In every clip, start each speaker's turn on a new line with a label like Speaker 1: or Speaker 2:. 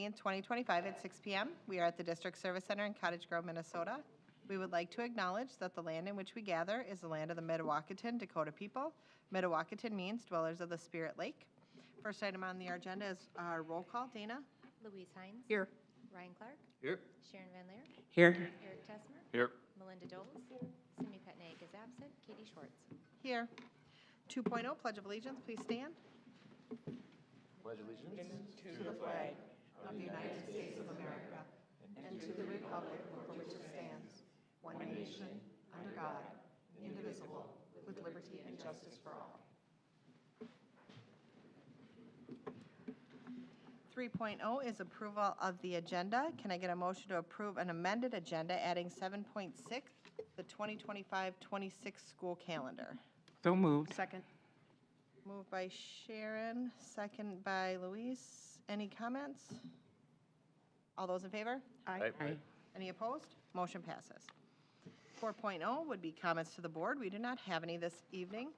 Speaker 1: 16th, 2025 at 6 p.m. We are at the District Service Center in Cottage Grove, Minnesota. We would like to acknowledge that the land in which we gather is the land of the Mdewakanton Dakota people. Mdewakanton means dwellers of the Spirit Lake. First item on the agenda is our roll call. Dana?
Speaker 2: Louise Hines.
Speaker 3: Here.
Speaker 2: Ryan Clark.
Speaker 4: Here.
Speaker 2: Sharon Van Leer.
Speaker 3: Here.
Speaker 2: Eric Tessmer.
Speaker 4: Here.
Speaker 2: Melinda Doles. Cindy Petnaik is absent. Katie Schwartz.
Speaker 1: Here. 2.0 Pledge of Allegiance, please stand.
Speaker 4: Pledge allegiance.
Speaker 1: To the flag of the United States of America and to the republic for which it stands, one nation, under God, indivisible, with liberty and justice for all. 3.0 is approval of the agenda. Can I get a motion to approve an amended agenda adding 7.6, the 2025-26 school calendar?
Speaker 3: So moved.
Speaker 1: Second. Moved by Sharon, second by Louise. Any comments? All those in favor?
Speaker 4: Aye.
Speaker 1: Any opposed? Motion passes. 4.0 would be comments to the board. We do not have any this evening.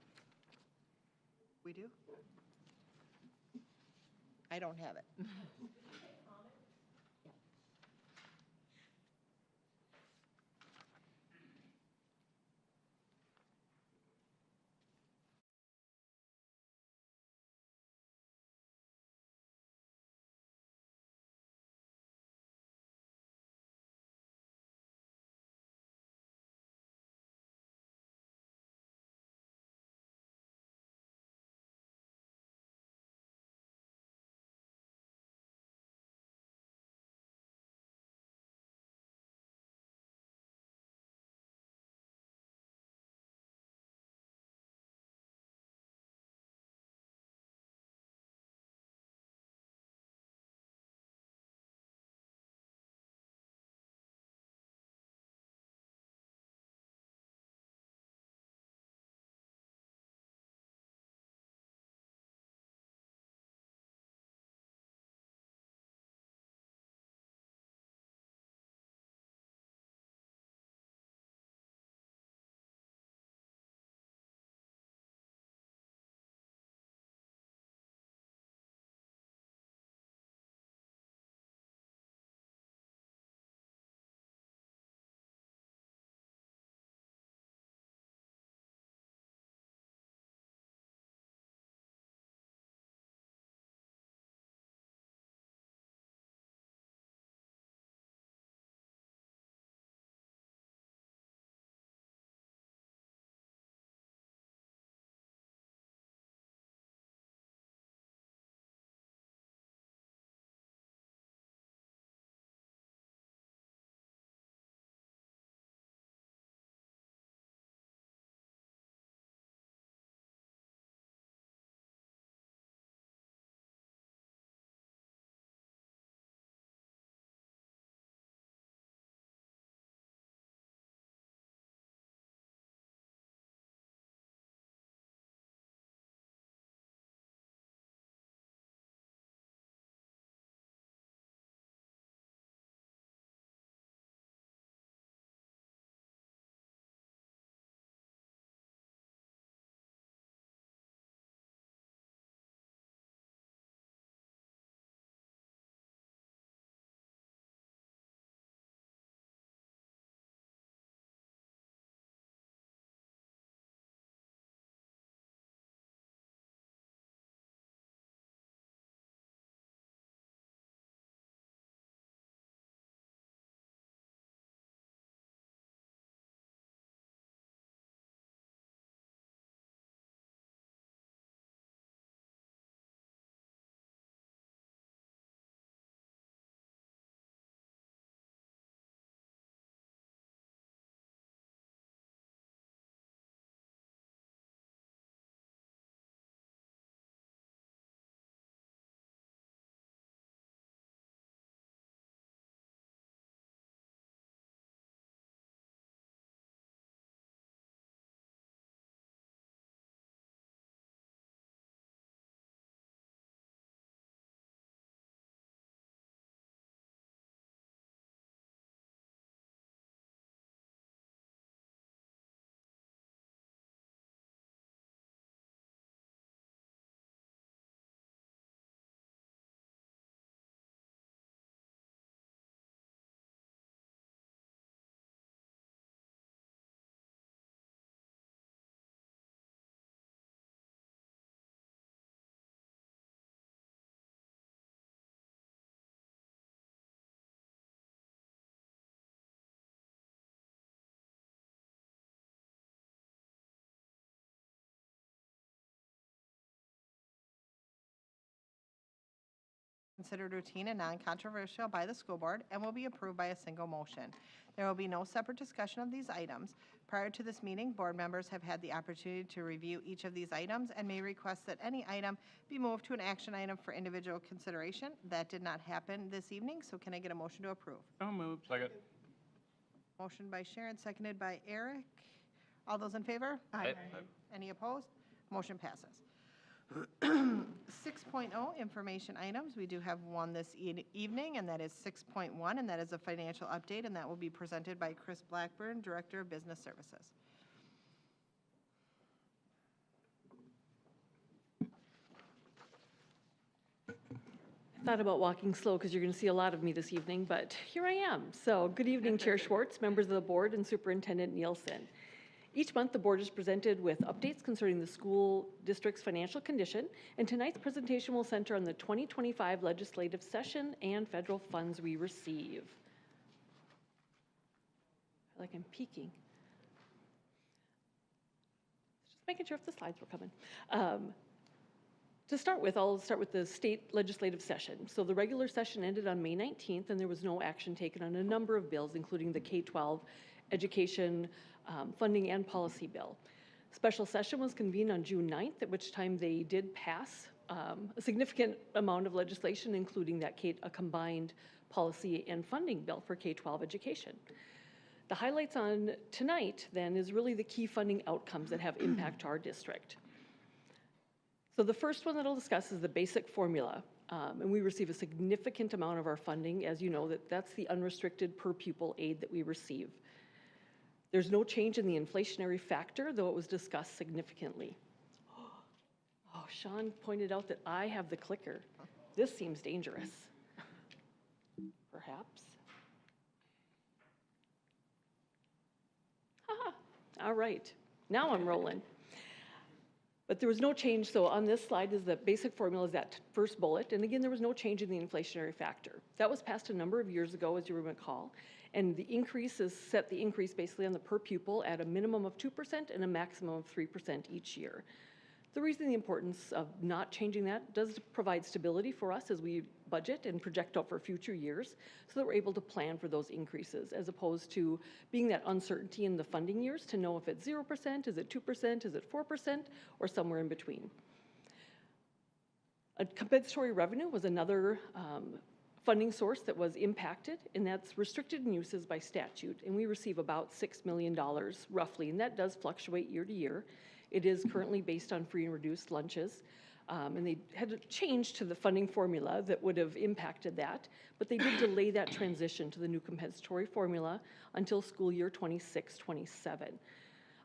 Speaker 1: We do? I don't have it. considered routine and non-controversial by the school board and will be approved by a single motion. There will be no separate discussion of these items. Prior to this meeting, board members have had the opportunity to review each of these items and may request that any item be moved to an action item for individual consideration. That did not happen this evening, so can I get a motion to approve?
Speaker 3: So moved.
Speaker 4: Second.
Speaker 1: Motion by Sharon, seconded by Eric. All those in favor?
Speaker 4: Aye.
Speaker 1: Any opposed? Motion passes. 6.0, information items. We do have one this evening, and that is 6.1, and that is a financial update, and that will be presented by Chris Blackburn, Director of Business Services.
Speaker 5: Thought about walking slow because you're going to see a lot of me this evening, but here I am. So good evening, Chair Schwartz, members of the board, and Superintendent Nielsen. Each month, the board is presented with updates concerning the school district's financial condition, and tonight's presentation will center on the 2025 legislative session and federal funds we receive. I feel like I'm peeking. Just making sure if the slides were coming. To start with, I'll start with the state legislative session. So the regular session ended on May 19th, and there was no action taken on a number of bills, including the K-12 education funding and policy bill. Special session was convened on June 9th, at which time they did pass a significant amount of legislation, including a combined policy and funding bill for K-12 education. The highlights on tonight, then, is really the key funding outcomes that have impact to our district. So the first one that I'll discuss is the basic formula, and we receive a significant amount of our funding. As you know, that's the unrestricted per pupil aid that we receive. There's no change in the inflationary factor, though it was discussed significantly. Oh, Sean pointed out that I have the clicker. This seems dangerous. Perhaps. Haha, all right, now I'm rolling. But there was no change, so on this slide is the basic formula, is that first bullet, and again, there was no change in the inflationary factor. That was passed a number of years ago, as you recall, and the increase is set the increase basically on the per pupil at a minimum of 2% and a maximum of 3% each year. The reason the importance of not changing that does provide stability for us as we budget and project out for future years so that we're able to plan for those increases, as opposed to being that uncertainty in the funding years to know if it's 0%, is it 2%, is it 4%, or somewhere in between. A compensatory revenue was another funding source that was impacted, and that's restricted in uses by statute, and we receive about $6 million roughly, and that does fluctuate year to year. It is currently based on free and reduced lunches, and they had to change to the funding formula that would have impacted that, but they did delay that transition to the new compensatory formula until school year 26-27.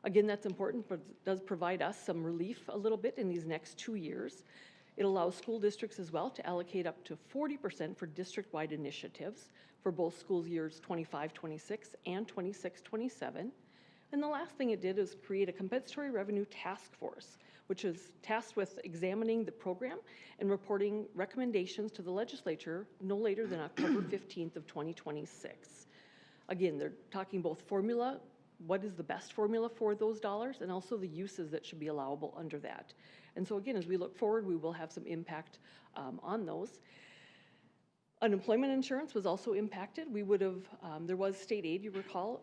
Speaker 5: Again, that's important, but it does provide us some relief a little bit in these next 2 years. It allows school districts as well to allocate up to 40% for district-wide initiatives for both school years 25-26 and 26-27. And the last thing it did is create a compensatory revenue task force, which is tasked with examining the program and reporting recommendations to the legislature no later than October 15th of 2026. Again, they're talking both formula, what is the best formula for those dollars, and also the uses that should be allowable under that. And so again, as we look forward, we will have some impact on those. Unemployment insurance was also impacted. We would have, there was state aid, you recall,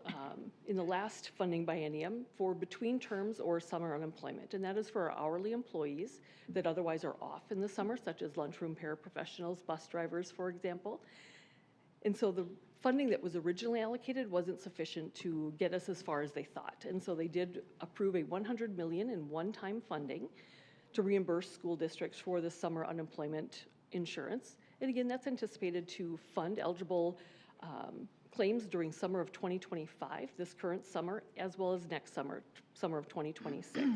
Speaker 5: in the last funding biennium for between terms or summer unemployment, and that is for our hourly employees that otherwise are off in the summer, such as lunchroom paraprofessionals, bus drivers, for example. And so the funding that was originally allocated wasn't sufficient to get us as far as they thought, and so they did approve a $100 million in one-time funding to reimburse school districts for the summer unemployment insurance. And again, that's anticipated to fund eligible claims during summer of 2025, this current summer, as well as next summer, summer of 2026.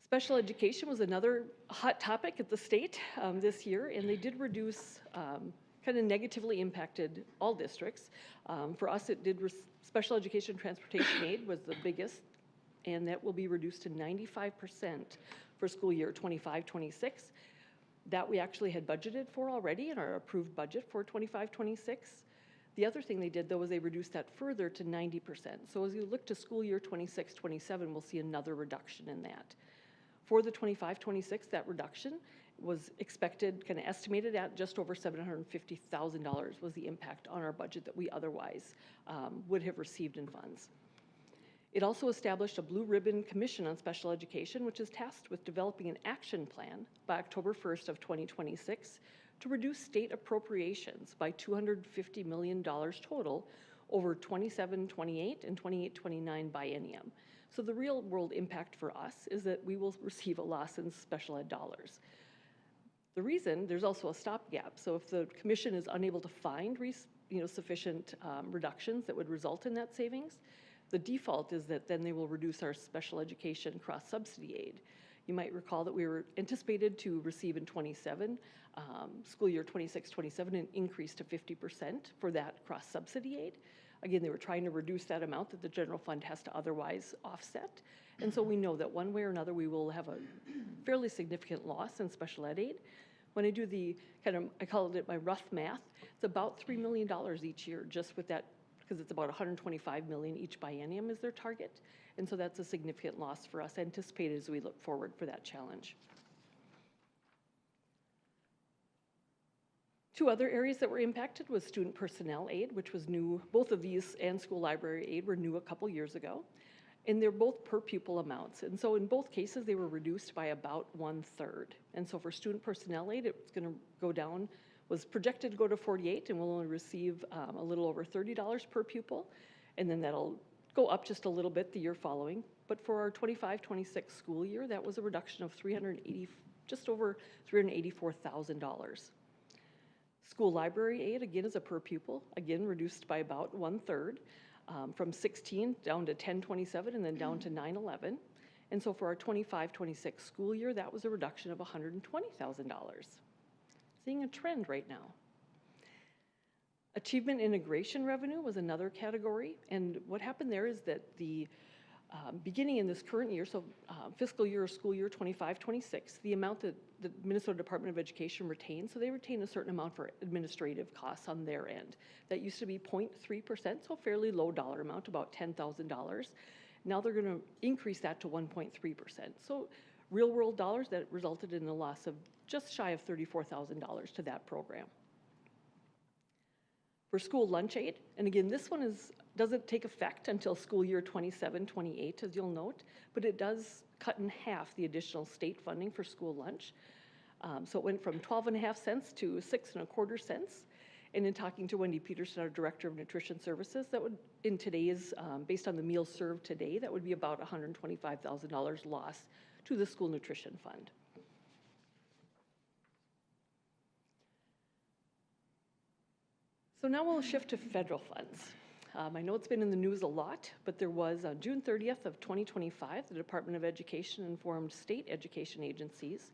Speaker 5: Special education was another hot topic at the state this year, and they did reduce, kind of negatively impacted all districts. For us, it did, special education transportation aid was the biggest, and that will be reduced to 95% for school year 25-26. That we actually had budgeted for already in our approved budget for 25-26. The other thing they did, though, was they reduced that further to 90%. So as you look to school year 26-27, we'll see another reduction in that. For the 25-26, that reduction was expected, kind of estimated at just over $750,000 was the impact on our budget that we otherwise would have received in funds. It also established a Blue Ribbon Commission on Special Education, which is tasked with developing an action plan by October 1st of 2026 to reduce state appropriations by $250 million total over 27-28 and 28-29 biennium. So the real world impact for us is that we will receive a loss in special ed dollars. The reason, there's also a stopgap. So if the commission is unable to find sufficient reductions that would result in that savings, the default is that then they will reduce our special education cross-subsidy aid. You might recall that we were anticipated to receive in 27, school year 26-27, an increase to 50% for that cross-subsidy aid. Again, they were trying to reduce that amount that the general fund has to otherwise offset. And so we know that one way or another, we will have a fairly significant loss in special ed aid. When I do the I call it my rough math, it's about $3 million each year just with that, because it's about $125 million each biennium is their target. And so that's a significant loss for us anticipated as we look forward for that challenge. Two other areas that were impacted was student personnel aid, which was new. Both of these and school library aid were new a couple years ago. And they're both per pupil amounts. And so in both cases, they were reduced by about 1/3. And so for student personnel aid, it's going to go down, was projected to go to 48, and we'll only receive a little over $30 per pupil. And then that'll go up just a little bit the year following. But for our 25-26 school year, that was a reduction of just over $384,000. School library aid, again, is a per pupil, again, reduced by about 1/3. From 16 down to 1027 and then down to 911. And so for our 25-26 school year, that was a reduction of $120,000. Seeing a trend right now. Achievement integration revenue was another category. And what happened there is that the beginning in this current year, so fiscal year or school year 25-26, the amount that the Minnesota Department of Education retains, so they retain a certain amount for administrative costs on their end. That used to be 0.3%, so a fairly low dollar amount, about $10,000. Now they're going to increase that to 1.3%. So real world dollars, that resulted in a loss of just shy of $34,000 to that program. For school lunch aid, and again, this one doesn't take effect until school year 27-28, as you'll note, but it does cut in half the additional state funding for school lunch. So it went from 12.5 cents to 6.25 cents. And in talking to Wendy Peterson, our Director of Nutrition Services, that would, in today's, based on the meals served today, that would be about $125,000 loss to the school nutrition fund. So now we'll shift to federal funds. I know it's been in the news a lot, but there was on June 30th of 2025, the Department of Education informed state education agencies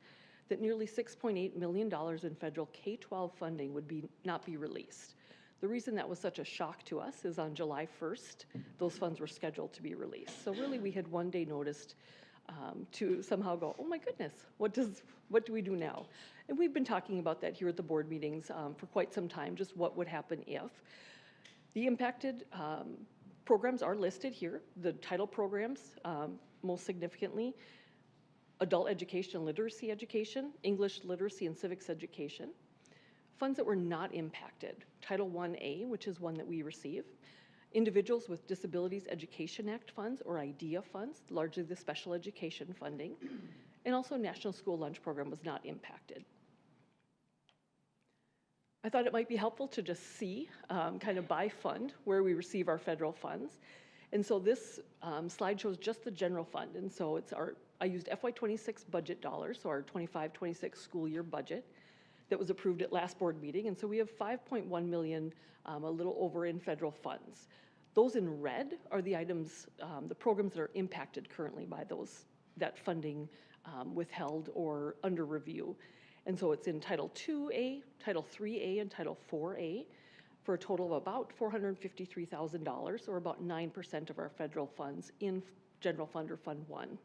Speaker 5: that nearly $6.8 million in federal K-12 funding would not be released. The reason that was such a shock to us is on July 1st, those funds were scheduled to be released. So really we had one day noticed to somehow go, oh my goodness, what do we do now? And we've been talking about that here at the board meetings for quite some time, just what would happen if. The impacted programs are listed here, the title programs, most significantly, adult education and literacy education, English literacy and civics education. Funds that were not impacted, Title I-A, which is one that we receive, Individuals with Disabilities Education Act funds or IDEA funds, largely the special education funding, and also National School Lunch Program was not impacted. I thought it might be helpful to just see kind of by fund where we receive our federal funds. And so this slide shows just the general fund. And so I used FY26 budget dollars, so our 25-26 school year budget that was approved at last board meeting. And so we have $5.1 million, a little over in federal funds. Those in red are the items, the programs that are impacted currently by that funding withheld or under review. And so it's in Title II-A, Title III-A, and Title IV-A for a total of about $453,000, or about 9% of our federal funds in general fund or Fund 1.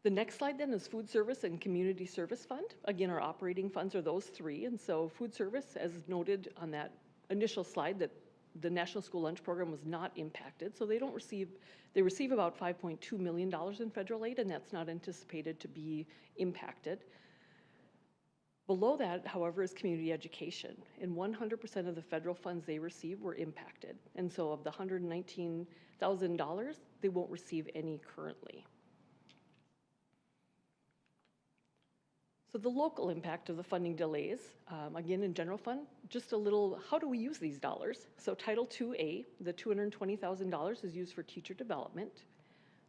Speaker 5: The next slide then is Food Service and Community Service Fund. Again, our operating funds are those three. And so food service, as noted on that initial slide that the National School Lunch Program was not impacted, so they receive about $5.2 million in federal aid, and that's not anticipated to be impacted. Below that, however, is community education, and 100% of the federal funds they receive were impacted. And so of the $119,000, they won't receive any currently. So the local impact of the funding delays, again, in general fund, just a little, how do we use these dollars? So Title IIA, the $220,000 is used for teacher development.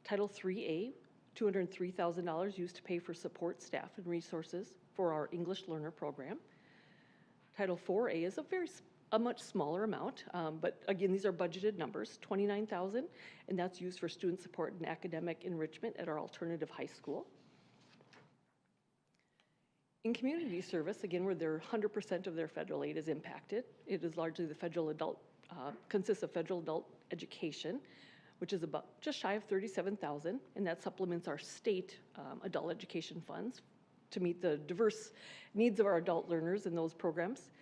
Speaker 5: Title IIIA, $203,000 used to pay for support staff and resources for our English learner program. Title IVA is a much smaller amount, but again, these are budgeted numbers, $29,000, and that's used for student support and academic enrichment at our alternative high school. In community service, again, where 100% of their federal aid is impacted, it is largely the federal adult, consists of federal adult education, which is about just shy of $37,000, and that supplements our state adult education funds to meet the diverse needs of our adult learners in those programs,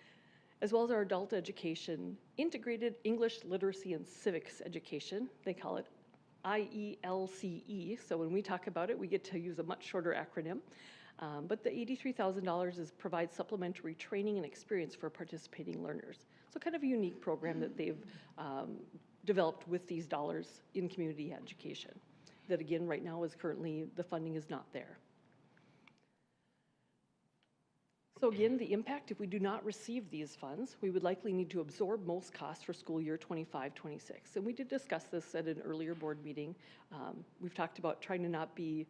Speaker 5: as well as our adult education, integrated English literacy and civics education. They call it IELCE, so when we talk about it, we get to use a much shorter acronym. But the $83,000 provides supplementary training and experience for participating learners. So kind of a unique program that they've developed with these dollars in community education. That again, right now is currently, the funding is not there. So again, the impact, if we do not receive these funds, we would likely need to absorb most costs for school year 25-26. And we did discuss this at an earlier board meeting. We've talked about trying to not be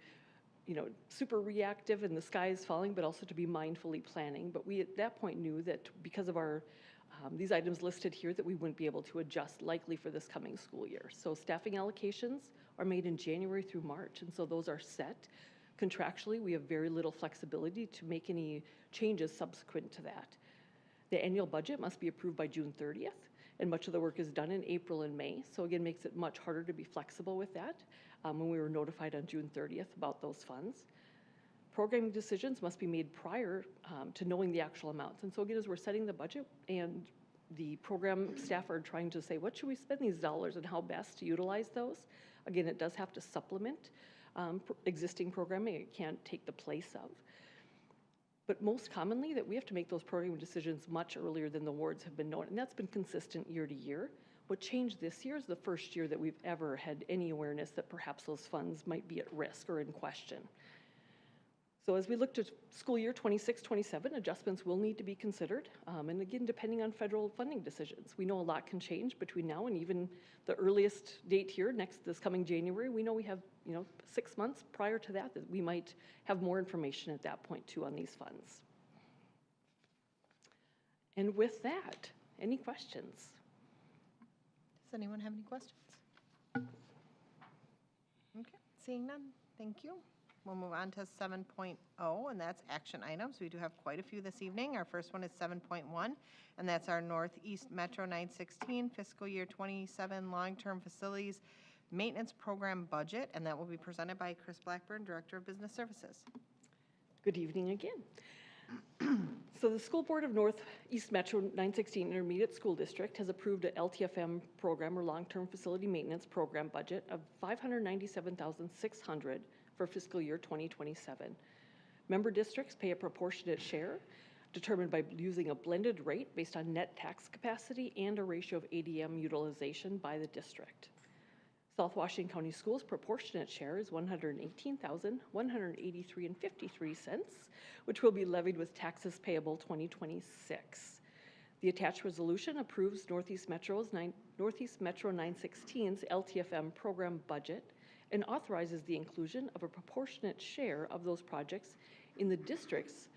Speaker 5: super reactive and the sky is falling, but also to be mindfully planning. But we at that point knew that because of our these items listed here, that we wouldn't be able to adjust likely for this coming school year. So staffing allocations are made in January through March, and so those are set. Contractually, we have very little flexibility to make any changes subsequent to that. The annual budget must be approved by June 30th, and much of the work is done in April and May, so again, makes it much harder to be flexible with that when we were notified on June 30th about those funds. Programming decisions must be made prior to knowing the actual amounts, and so again, as we're setting the budget and the program staff are trying to say, what should we spend these dollars and how best to utilize those? Again, it does have to supplement existing programming. It can't take the place of. But most commonly that we have to make those programming decisions much earlier than the awards have been known, and that's been consistent year to year. What changed this year is the first year that we've ever had any awareness that perhaps those funds might be at risk or in question. So as we look to school year 26-27, adjustments will need to be considered. And again, depending on federal funding decisions. We know a lot can change between now and even the earliest date here, this coming January. We know we have 6 months prior to that we might have more information at that point too on these funds. And with that, any questions?
Speaker 1: Does anyone have any questions? Okay, seeing none, thank you. We'll move on to 7.0, and that's action items. We do have quite a few this evening. Our first one is 7.1, and that's our Northeast Metro 916 fiscal year 27 long-term facilities maintenance program budget, and that will be presented by Chris Blackburn, Director of Business Services.
Speaker 5: Good evening again. So the School Board of Northeast Metro 916 Intermediate School District has approved a LTFM program or long-term facility maintenance program budget of $597,600 for fiscal year 2027. Member districts pay a proportionate share determined by using a blended rate based on net tax capacity and a ratio of ADM utilization by the district. South Washington County Schools' proportionate share is $118,183.53, which will be levied with taxes payable 2026. The attached resolution approves Northeast Metro 916's LTFM program budget and authorizes the inclusion of a proportionate share of those projects in the district's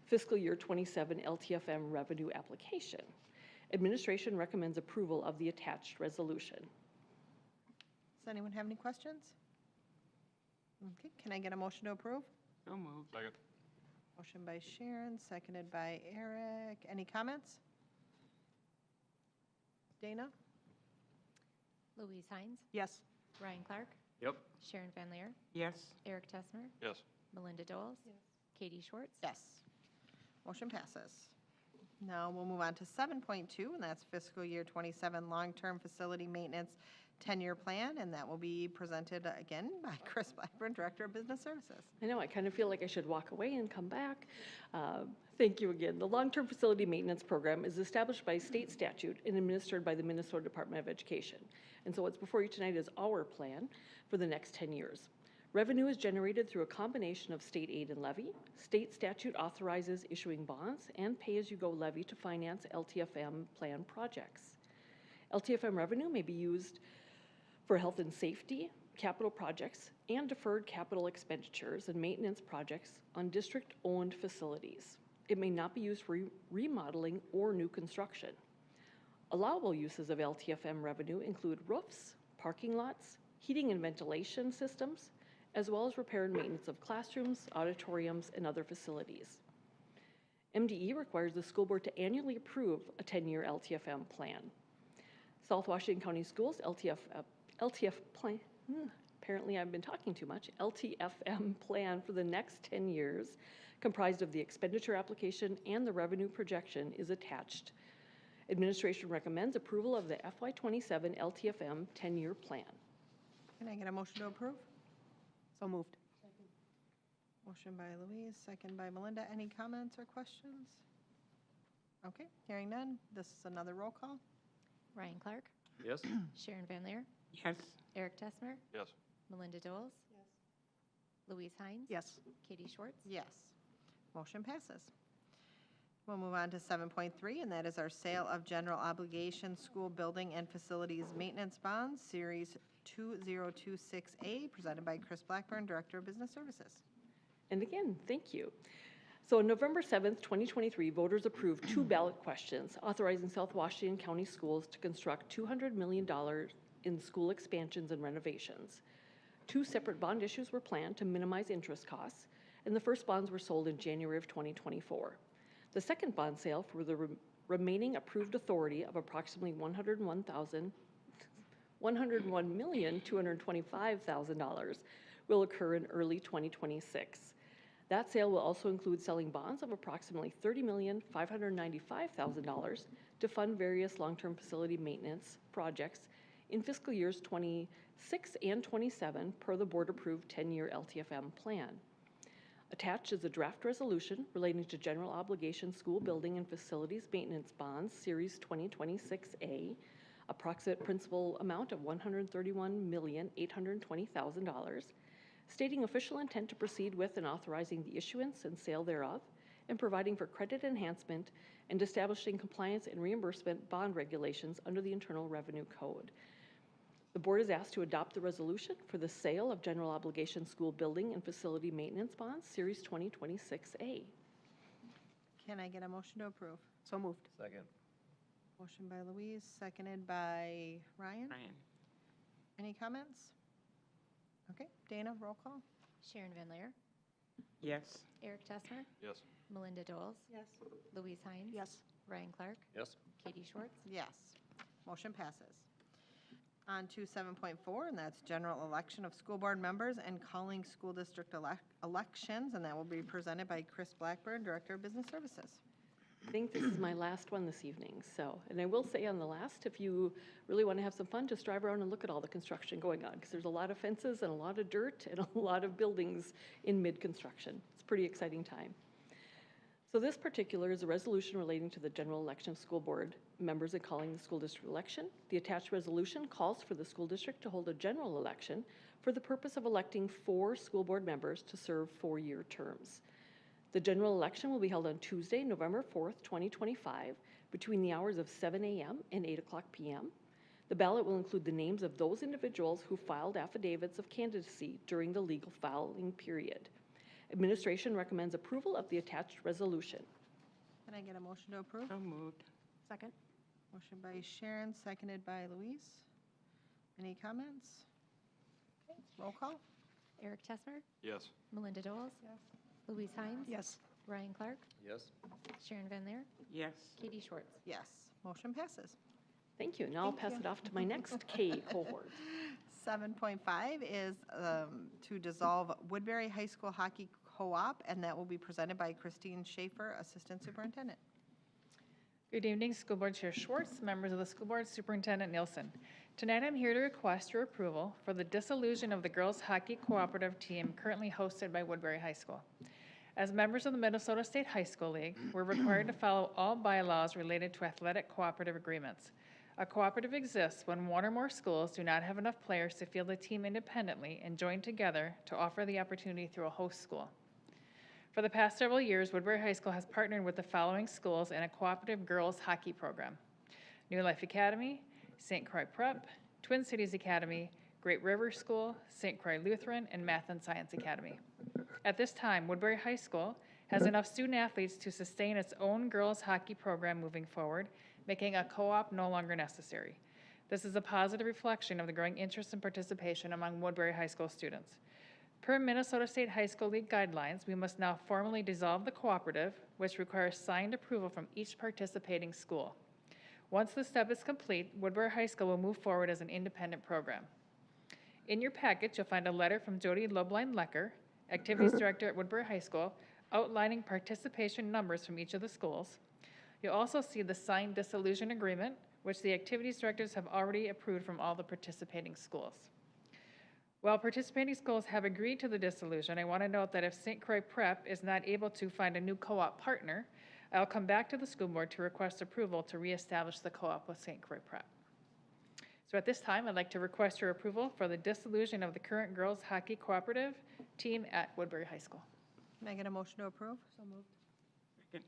Speaker 5: fiscal year 27 LTFM revenue application. Administration recommends approval of the attached resolution.
Speaker 1: Does anyone have any questions? Okay, can I get a motion to approve?
Speaker 4: So moved. Second.
Speaker 1: Motion by Sharon, seconded by Eric. Any comments? Dana?
Speaker 2: Louise Hines,
Speaker 3: Yes.
Speaker 2: Ryan Clark,
Speaker 4: Yep.
Speaker 2: Sharon Van Leer,
Speaker 3: Yes.
Speaker 2: Eric Tessmer,
Speaker 4: Yes.
Speaker 2: Melinda Doles, Katie Schwartz.
Speaker 1: Yes. Motion passes. Now we'll move on to 7.2, and that's fiscal year 27 long-term facility maintenance 10-year plan, and that will be presented again by Chris Blackburn, Director of Business Services.
Speaker 5: I know, I kind of feel like I should walk away and come back. Thank you again. The Long-Term Facility Maintenance Program is established by state statute and administered by the Minnesota Department of Education. And so what's before you tonight is our plan for the next 10 years. Revenue is generated through a combination of state aid and levy. State statute authorizes issuing bonds and pay-as-you-go levy to finance LTFM plan projects. LTFM revenue may be used for health and safety, capital projects, and deferred capital expenditures and maintenance projects on district-owned facilities. It may not be used for remodeling or new construction. Allowable uses of LTFM revenue include roofs, parking lots, heating and ventilation systems, as well as repair and maintenance of classrooms, auditoriums, and other facilities. MDE requires the school board to annually approve a 10-year LTFM plan. South Washington County Schools LTF plan, apparently I've been talking too much, LTFM plan for the next 10 years, comprised of the expenditure application and the revenue projection, is attached. Administration recommends approval of the FY27 LTFM 10-year plan.
Speaker 1: Can I get a motion to approve? So moved. Motion by Louise, second by Melinda. Any comments or questions? Okay, hearing none. This is another roll call.
Speaker 2: Ryan Clark,
Speaker 4: Yes?
Speaker 2: Sharon Van Leer,
Speaker 3: Yes.
Speaker 2: Eric Tessmer,
Speaker 4: Yes.
Speaker 2: Melinda Doles. Louise Hines.
Speaker 3: Yes.
Speaker 2: Katie Schwartz.
Speaker 1: Yes. Motion passes. We'll move on to 7.3, and that is our sale of general obligation school building and facilities maintenance bonds, Series 2026A, presented by Chris Blackburn, Director of Business Services.
Speaker 5: And again, thank you. So on November 7th, 2023, voters approved 2 ballot questions authorizing South Washington County Schools to construct $200 million in school expansions and renovations. 2 separate bond issues were planned to minimize interest costs, and the first bonds were sold in January of 2024. The second bond sale for the remaining approved authority of approximately $101,225,000 will occur in early 2026. That sale will also include selling bonds of approximately $30,595,000 to fund various long-term facility maintenance projects in fiscal years 26 and 27 per the board-approved 10-year LTFM plan. Attached is a draft resolution relating to general obligation school building and facilities maintenance bonds, Series 2026A, approximate principal amount of $131,820,000, stating official intent to proceed with and authorizing the issuance and sale thereof, and providing for credit enhancement and establishing compliance and reimbursement bond regulations under the Internal Revenue Code. The board is asked to adopt the resolution for the sale of general obligation school building and facility maintenance bonds, Series 2026A.
Speaker 1: Can I get a motion to approve?
Speaker 3: So moved.
Speaker 4: Second.
Speaker 1: Motion by Louise, seconded by Ryan.
Speaker 3: Ryan.
Speaker 1: Any comments? Okay, Dana, roll call.
Speaker 2: Sharon Van Leer,
Speaker 3: Yes.
Speaker 2: Eric Tessmer,
Speaker 4: Yes.
Speaker 2: Melinda Doles.
Speaker 3: Yes.
Speaker 2: Louise Hines.
Speaker 3: Yes.
Speaker 2: Ryan Clark,
Speaker 4: Yes.
Speaker 2: Katie Schwartz.
Speaker 1: Yes. Motion passes. On to 7.4, and that's general election of school board members and calling school district elections, and that will be presented by Chris Blackburn, Director of Business Services.
Speaker 5: I think this is my last one this evening, so, and I will say on the last, if you really want to have some fun, just drive around and look at all the construction going on, because there's a lot of fences and a lot of dirt and a lot of buildings in mid-construction. It's a pretty exciting time. So this particular is a resolution relating to the general election of school board members and calling the school district election. The attached resolution calls for the school district to hold a general election for the purpose of electing 4 school board members to serve 4-year terms. The general election will be held on Tuesday, November 4th, 2025, between the hours of 7 a.m. and 8 o'clock p.m. The ballot will include the names of those individuals who filed affidavits of candidacy during the legal filing period. Administration recommends approval of the attached resolution.
Speaker 1: Can I get a motion to approve?
Speaker 3: So moved.
Speaker 2: Second.
Speaker 1: Motion by Sharon, seconded by Louise. Any comments? Okay, roll call.
Speaker 2: Eric Tessmer,
Speaker 4: Yes.
Speaker 2: Melinda Doles.
Speaker 1: Yes.
Speaker 2: Louise Hines.
Speaker 3: Yes.
Speaker 2: Ryan Clark,
Speaker 4: Yes.
Speaker 2: Sharon Van Leer,
Speaker 3: Yes.
Speaker 2: Katie Schwartz.
Speaker 1: Yes. Motion passes.
Speaker 5: Thank you. Now I'll pass it off to my next K cohort.
Speaker 1: 7.5 is to dissolve Woodbury High School Hockey Co-op, and that will be presented by Christine Schaefer, Assistant Superintendent.
Speaker 3: Good evening, School Board Chair Schwartz, members of the School Board, Superintendent Nielsen. Tonight I'm here to request your approval for the dissolution of the girls hockey cooperative team currently hosted by Woodbury High School. As members of the Minnesota State High School League, we're required to follow all bylaws related to athletic cooperative agreements. A cooperative exists when one or more schools do not have enough players to field a team independently and join together to offer the opportunity through a host school. For the past several years, Woodbury High School has partnered with the following schools in a cooperative girls hockey program: New Life Academy, St. Croix Prep, Twin Cities Academy, Great River School, St. Croix Lutheran, and Math and Science Academy. At this time, Woodbury High School has enough student athletes to sustain its own girls hockey program moving forward, making a co-op no longer necessary. This is a positive reflection of the growing interest and participation among Woodbury High School students. Per Minnesota State High School League guidelines, we must now formally dissolve the cooperative, which requires signed approval from each participating school. Once this step is complete, Woodbury High School will move forward as an independent program. In your package, you'll find a letter from Jody Lobline-Lecker, Activities Director at Woodbury High School, outlining participation numbers from each of the schools. You'll also see the signed dissolution agreement, which the activities directors have already approved from all the participating schools. While participating schools have agreed to the dissolution, I want to note that if St. Croix Prep is not able to find a new co-op partner, I'll come back to the school board to request approval to reestablish the co-op with St. Croix Prep. So at this time, I'd like to request your approval for the dissolution of the current girls hockey cooperative team at Woodbury High School.
Speaker 1: Can I get a motion to approve? So moved.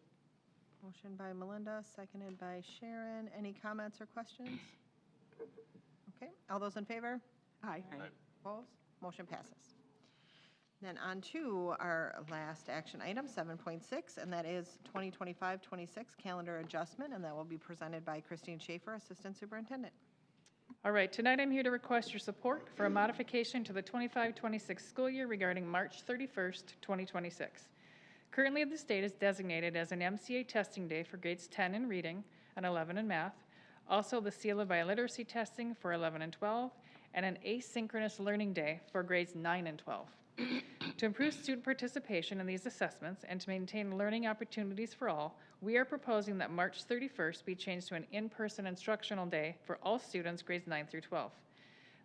Speaker 1: Motion by Melinda, seconded by Sharon. Any comments or questions? Okay, all those in favor?
Speaker 5: Aye.
Speaker 1: Opposed? Motion passes. Then on to our last action item, 7.6, and that is 2025-26 calendar adjustment, and that will be presented by Christine Schaefer, Assistant Superintendent.
Speaker 3: All right, tonight I'm here to request your support for a modification to the 25-26 school year regarding March 31st, 2026. Currently, the state is designated as an MCA testing day for grades 10 in reading and 11 in math, also the seal of biliteracy testing for 11 and 12, and an asynchronous learning day for grades 9 and 12. To improve student participation in these assessments and to maintain learning opportunities for all, we are proposing that March 31st be changed to an in-person instructional day for all students grades 9 through 12.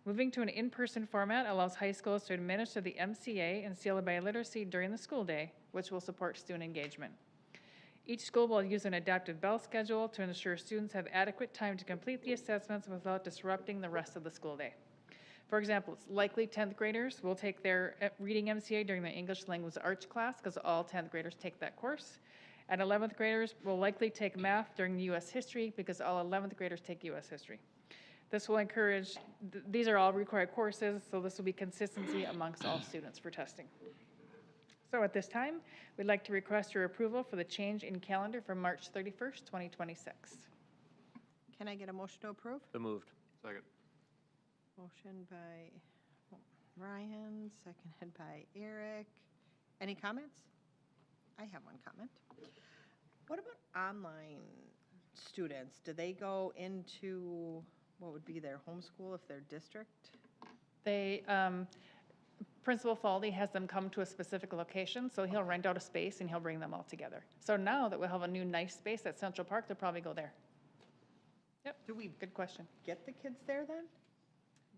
Speaker 3: Moving to an in-person format allows high schools to administer the MCA and seal of biliteracy during the school day, which will support student engagement. Each school will use an adaptive bell schedule to ensure students have adequate time to complete the assessments without disrupting the rest of the school day. For example, it's likely 10th graders will take their reading MCA during the English Language Arts class because all 10th graders take that course. And 11th graders will likely take math during U.S. history because all 11th graders take U.S. history. This will encourage, these are all required courses, so this will be consistency amongst all students for testing. So at this time, we'd like to request your approval for the change in calendar for March 31st, 2026.
Speaker 1: Can I get a motion to approve?
Speaker 4: So moved. Second.
Speaker 1: Motion by Ryan, seconded by Eric. Any comments? I have one comment. What about online students? Do they go into what would be their homeschool if they're district?
Speaker 3: They, Principal Faldy has them come to a specific location, so he'll rent out a space and he'll bring them all together. So now that we'll have a new nice space at Central Park, they'll probably go there. Yep,
Speaker 1: Do we
Speaker 3: good question.
Speaker 1: get the kids there then?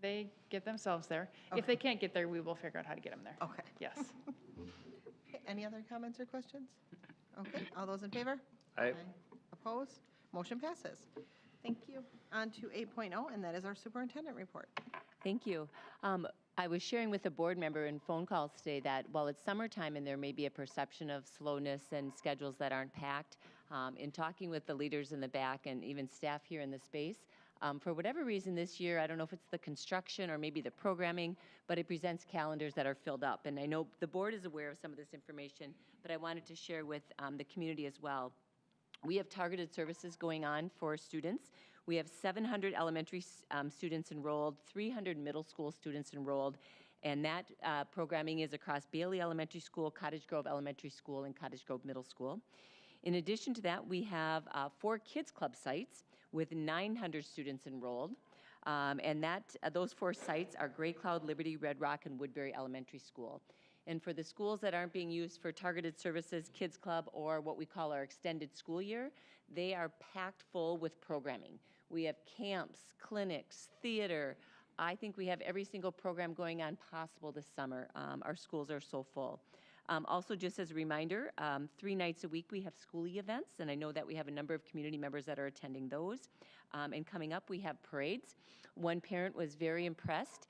Speaker 3: They get themselves there.
Speaker 1: Okay.
Speaker 3: If they can't get there, we will figure out how to get them there.
Speaker 1: Okay.
Speaker 3: Yes.
Speaker 1: Okay, any other comments or questions? Okay, all those in favor?
Speaker 4: Aye.
Speaker 1: Opposed? Motion passes. Thank you. On to 8.0, and that is our superintendent report.
Speaker 6: Thank you. I was sharing with a board member in phone calls today that while it's summertime and there may be a perception of slowness and schedules that aren't packed, in talking with the leaders in the back and even staff here in the space, for whatever reason this year, I don't know if it's the construction or maybe the programming, but it presents calendars that are filled up. And I know the board is aware of some of this information, but I wanted to share with the community as well. We have targeted services going on for students. We have 700 elementary students enrolled, 300 middle school students enrolled, and that programming is across Bailey Elementary School, Cottage Grove Elementary School, and Cottage Grove Middle School. In addition to that, we have 4 Kids Club sites with 900 students enrolled, and those 4 sites are Gray Cloud, Liberty, Red Rock, and Woodbury Elementary School. And for the schools that aren't being used for targeted services, Kids Club, or what we call our extended school year, They are packed full with programming. We have camps, clinics, theater. I think we have every single program going on possible this summer. Our schools are so full. Also, just as a reminder, 3 nights a week we have schoolie events, and I know that we have a number of community members that are attending those. And coming up, we have parades. One parent was very impressed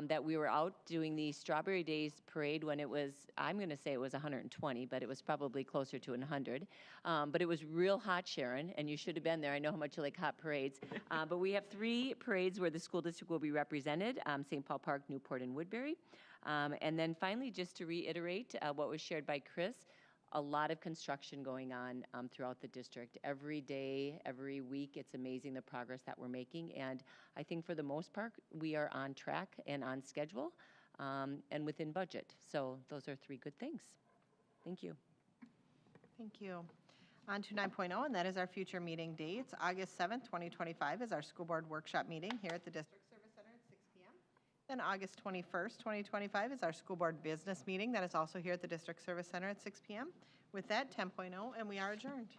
Speaker 6: that we were out doing the Strawberry Days parade when it was, I'm going to say it was 120, but it was probably closer to 100. But it was real hot, Sharon, and you should have been there. I know how much you like hot parades. But we have 3 parades where the school district will be represented, St. Paul Park, Newport, and Woodbury. And then finally, just to reiterate what was shared by Chris, a lot of construction going on throughout the district. Every day, every week, it's amazing the progress that we're making. And I think for the most part, we are on track and on schedule and within budget. So those are 3 good things. Thank you.
Speaker 1: Thank you. On to 9.0, and that is our future meeting dates. August 7th, 2025 is our school board workshop meeting here at the District Service Center at 6 p.m. Then August 21st, 2025 is our school board business meeting that is also here at the District Service Center at 6 p.m. With that, 10.0, and we are adjourned.